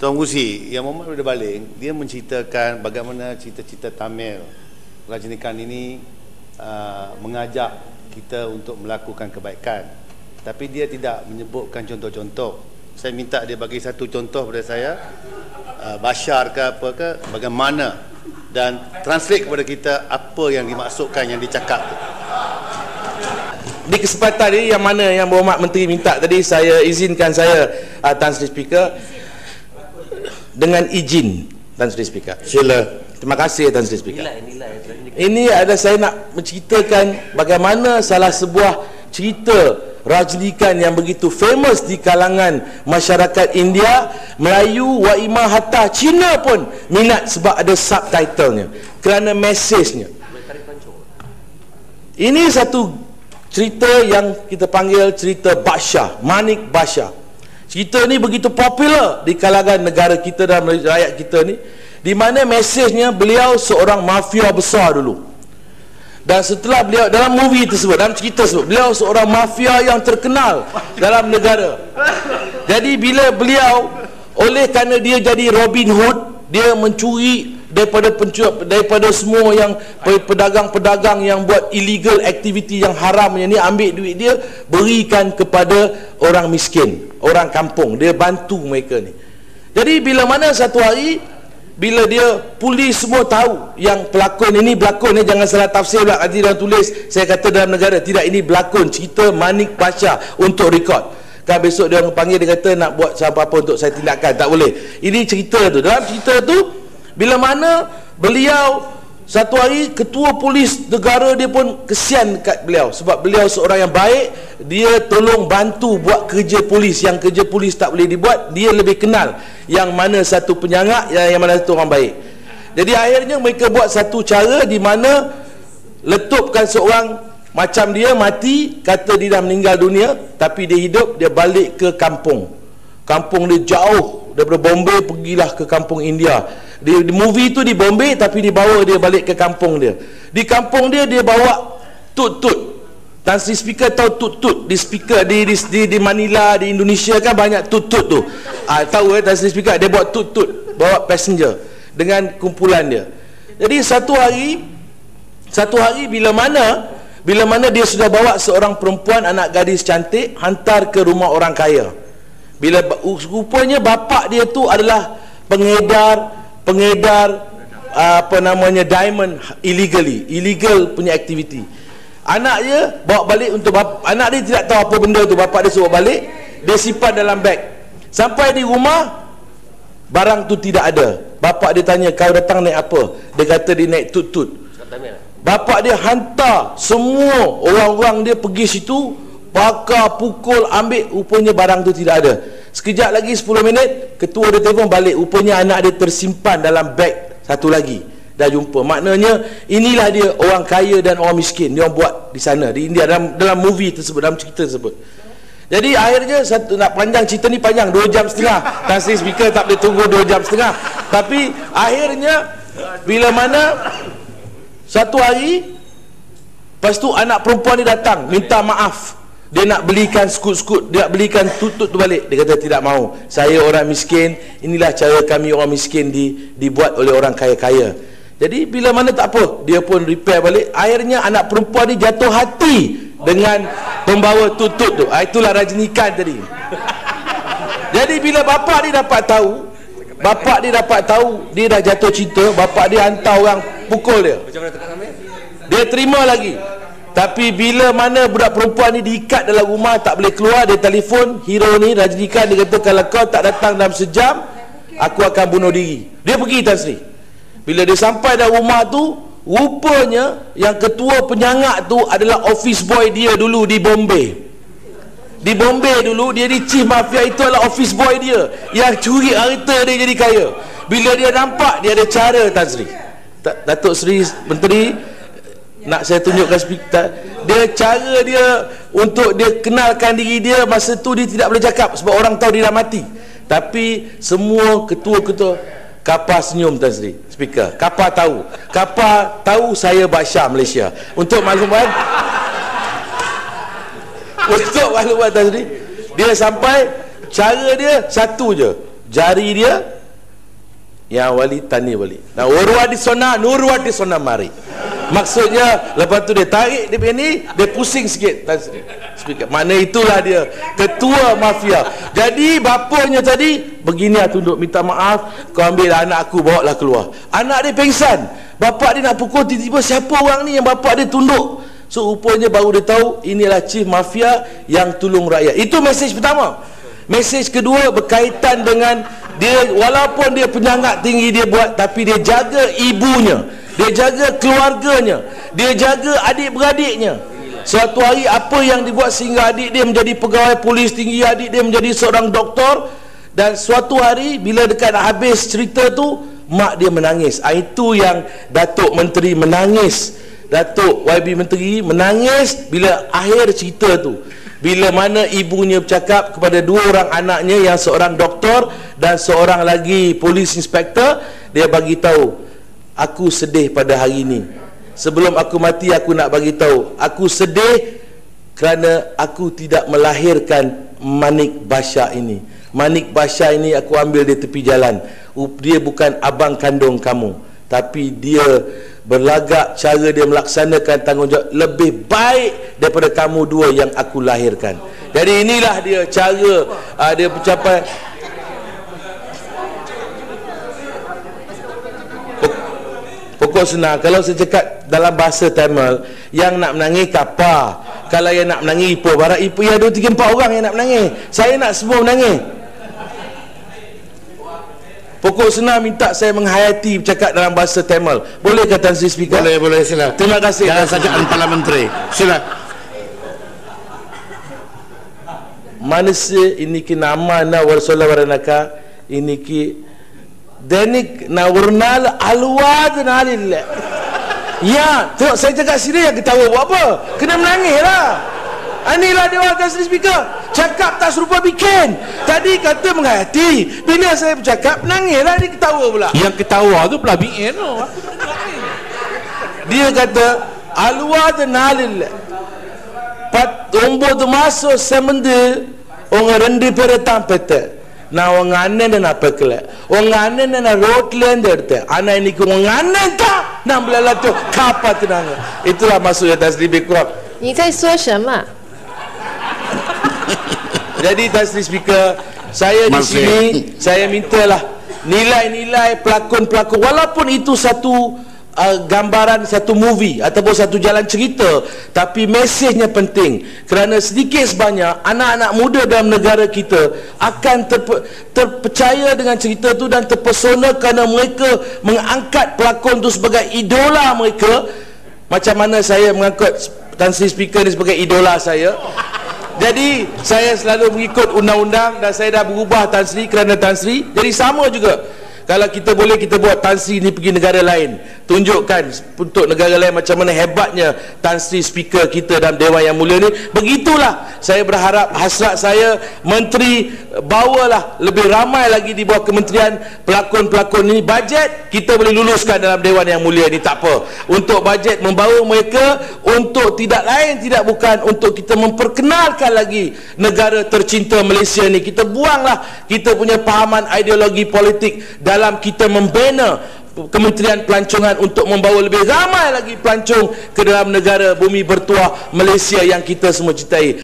Tuan Gusi, yang Muhammad Rida Baling, dia menceritakan bagaimana cita-cita Tamil Rajinikan ini mengajak kita untuk melakukan kebaikan. Tapi dia tidak menyebutkan contoh-contoh. Saya minta dia bagi satu contoh pada saya, Bashar ke apa ke, bagaimana, dan translate kepada kita apa yang dimaksudkan, yang dicakap tu. Di kesempatan ini yang mana yang Berhormat Menteri minta tadi, saya izinkan saya Tan Sri Speaker, dengan izin Tan Sri Speaker. Sila. Terima kasih Tan Sri Speaker. Ini ada saya nak menceritakan bagaimana salah sebuah cerita Rajinikan yang begitu famous di kalangan masyarakat India, Melayu, Waimah, hatta Cina pun minat sebab ada subtitlenya, kerana mesejnya. Ini satu cerita yang kita panggil cerita Badshah, Manik Badshah. Cerita ni begitu popular di kalangan negara kita dan rakyat kita ni, di mana mesejnya beliau seorang mafia besar dulu. Dan setelah beliau dalam movie tersebut, dalam cerita tersebut, beliau seorang mafia yang terkenal dalam negara. Jadi bila beliau, oleh kerana dia jadi Robin Hood, dia mencuri daripada semua yang pedagang-pedagang yang buat illegal activity yang haram yang ni, ambil duit dia berikan kepada orang miskin, orang kampung, dia bantu mereka ni. Jadi bila mana satu hari, bila dia polis semua tahu yang pelakon ini berlakon ni, jangan salah tafsir pula nanti dalam tulis saya kata dalam negara, tidak, ini berlakon cerita Manik Badshah untuk rekod. Kan besok dia orang panggil, dia kata nak buat apa-apa untuk saya tindakan, tak boleh. Ini cerita tu, dalam cerita tu bila mana beliau satu hari, ketua polis negara dia pun kesian kat beliau sebab beliau seorang yang baik, dia tolong bantu buat kerja polis yang kerja polis tak boleh dibuat. Dia lebih kenal yang mana satu penyangak, yang mana satu orang baik. Jadi akhirnya mereka buat satu cara di mana letupkan seorang macam dia mati, kata dia dah meninggal dunia, tapi dia hidup, dia balik ke kampung. Kampung dia jauh daripada Bombay, pergilah ke kampung India. Di movie tu di Bombay, tapi dibawa dia balik ke kampung dia. Di kampung dia, dia bawa tut-tut. Tan Sri Speaker tahu tut-tut di speaker di Manila, di Indonesia kan banyak tut-tut tu. Tahu Tan Sri Speaker, dia bawa tut-tut, bawa passenger dengan kumpulan dia. Jadi satu hari bila mana dia sudah bawa seorang perempuan, anak gadis cantik, hantar ke rumah orang kaya. Bila rupanya bapa dia tu adalah pengedar apa namanya diamond illegal punya aktiviti. Anak dia bawa balik untuk anak dia tidak tahu apa benda tu, bapa dia suruh balik, dia simpan dalam beg. Sampai di rumah, barang tu tidak ada. Bapa dia tanya, kau datang naik apa? Dia kata dia naik tut-tut. Bapa dia hantar semua orang-orang dia pergi situ, bakar, pukul, ambil, rupanya barang tu tidak ada. Sekejap lagi 10 minit, ketua dia telefon balik, rupanya anak dia tersimpan dalam beg satu lagi, dah jumpa. Maknanya inilah dia orang kaya dan orang miskin dia orang buat di sana, di India, dalam movie tersebut, dalam cerita tersebut. Jadi akhirnya nak panjang cerita ni panjang 2 jam setengah. Tan Sri Speaker tak boleh tunggu 2 jam setengah. Tapi akhirnya bila mana satu hari, lepas tu anak perempuan ni datang minta maaf. Dia nak belikan skut-skut, dia nak belikan tutut tu balik. Dia kata tidak mahu, saya orang miskin, inilah cara kami orang miskin dibuat oleh orang kaya-kaya. Jadi bila mana tak apa, dia pun repair balik. Akhirnya anak perempuan ni jatuh hati dengan pembawa tutut tu. Itulah Rajinikan tadi. Jadi bila bapa dia dapat tahu, dia dah jatuh cinta, bapa dia hantar orang pukul dia. Dia terima lagi. Tapi bila mana budak perempuan ni diikat dalam rumah, tak boleh keluar, dia telefon hero ni Rajinikan, dia kata kalau kau tak datang dalam sejam, aku akan bunuh diri. Dia pergi Tan Sri. Bila dia sampai dalam rumah tu, rupanya yang ketua penyangak tu adalah office boy dia dulu di Bombay. Di Bombay dulu, dia di chief mafia, itu adalah office boy dia yang curi harta dia jadi kaya. Bila dia nampak, dia ada cara Tan Sri. Datuk Seri Menteri, nak saya tunjukkan speaker dia, cara dia untuk dia kenalkan diri dia. Masa tu dia tidak boleh cakap sebab orang tahu dia dah mati. Tapi semua ketua-ketua kapal senyum Tan Sri Speaker. Kapal tahu saya Badshah Malaysia. Untuk makluman Tan Sri, dia sampai cara dia satu je, jari dia yang wali tani wali. Nah, urwadi sona nurwadi sona mari. Maksudnya lepas tu dia tarik dia ni, dia pusing sikit speaker. Mana itulah dia ketua mafia. Jadi bapanya tadi begini lah tunduk, minta maaf, kau ambil anak aku bawa lah keluar. Anak dia pengsan, bapak dia nak pukul, tiba-tiba siapa orang ni yang bapak dia tunduk. So rupanya baru dia tahu inilah chief mafia yang tolong rakyat. Itu mesej pertama. Mesej kedua berkaitan dengan dia, walaupun dia penyangat tinggi dia buat, tapi dia jaga ibunya, dia jaga keluarganya, dia jaga adik-beradiknya. Suatu hari apa yang dibuat sehingga adik dia menjadi pegawai polis tinggi, adik dia menjadi seorang doktor, dan suatu hari bila dekat nak habis cerita tu, mak dia menangis. Itu yang Datuk Menteri menangis, Datuk YB Menteri menangis bila akhir cerita tu, bila mana ibunya bercakap kepada dua orang anaknya yang seorang doktor dan seorang lagi polis inspektor, dia bagi tahu, aku sedih pada hari ini. Sebelum aku mati aku nak bagi tahu, aku sedih kerana aku tidak melahirkan Manik Basha ini. Manik Basha ini aku ambil di tepi jalan. Dia bukan abang kandung kamu, tapi dia berlagak, cara dia melaksanakan tanggungjawab lebih baik daripada kamu dua yang aku lahirkan. Jadi inilah dia cara dia mencapai. Pokok senang. Kalau saya cakap dalam bahasa Tamil, yang nak menangis kapa, kalau yang nak menangis ipo, barat ipo ya 2, 3, 4 orang yang nak menangis. Saya nak semua menangis. Pokok senang minta saya menghayati bercakap dalam bahasa Tamil. Boleh kata Tan Sri Speaker? Boleh, sila. Terima kasih. Jangan saja parliamentary. Sila. Manusia ini ki nama na warsola waranaka ini ki denik na warnal alwad nalil. Ya, tengok saya cakap sini yang ketawa buat apa? Kena menangis lah. Inilah dia orang Tan Sri Speaker. Cakap tak serupa bikin. Tadi kata menghayati, bila saya bercakap menangislah, dia ketawa pula. Yang ketawa tu pula bikin tu. Dia kata alwad nalil pat umbo tu masuk semende orang rendi peretam pete na orang anen na pekle orang anen na rotle nderte ana ini ku orang anen ta na belala tu kapat nang. Itulah maksudnya Tan Sri Speaker. 你在说什么？ Jadi Tan Sri Speaker, saya di sini saya mintalah nilai-nilai pelakon-pelakon, walaupun itu satu gambaran, satu movie ataupun satu jalan cerita, tapi mesejnya penting, kerana sedikit sebanyak anak-anak muda dalam negara kita akan terpercaya dengan cerita tu dan terpesona kerana mereka mengangkat pelakon tu sebagai idola mereka. Macam mana saya mengangkat Tan Sri Speaker ni sebagai idola saya. Jadi saya selalu mengikut undang-undang dan saya dah berubah Tan Sri kerana Tan Sri. Jadi sama juga, kalau kita boleh kita buat Tan Sri ni pergi negara lain, tunjukkan untuk negara lain macam mana hebatnya Tan Sri Speaker kita dalam Dewan Yang Mulia ni. Begitulah saya berharap, hasrat saya menteri bawalah lebih ramai lagi di bawah kementerian pelakon-pelakon ni. Bajet kita boleh luluskan dalam Dewan Yang Mulia ni, tak apa. Untuk bajet membawa mereka untuk tidak lain tidak bukan untuk kita memperkenalkan lagi negara tercinta Malaysia ni. Kita buanglah kita punya pahaman ideologi politik dalam kita membina Kementerian Pelancongan untuk membawa lebih ramai lagi pelancong ke dalam negara bumi bertuah Malaysia yang kita semua cintai.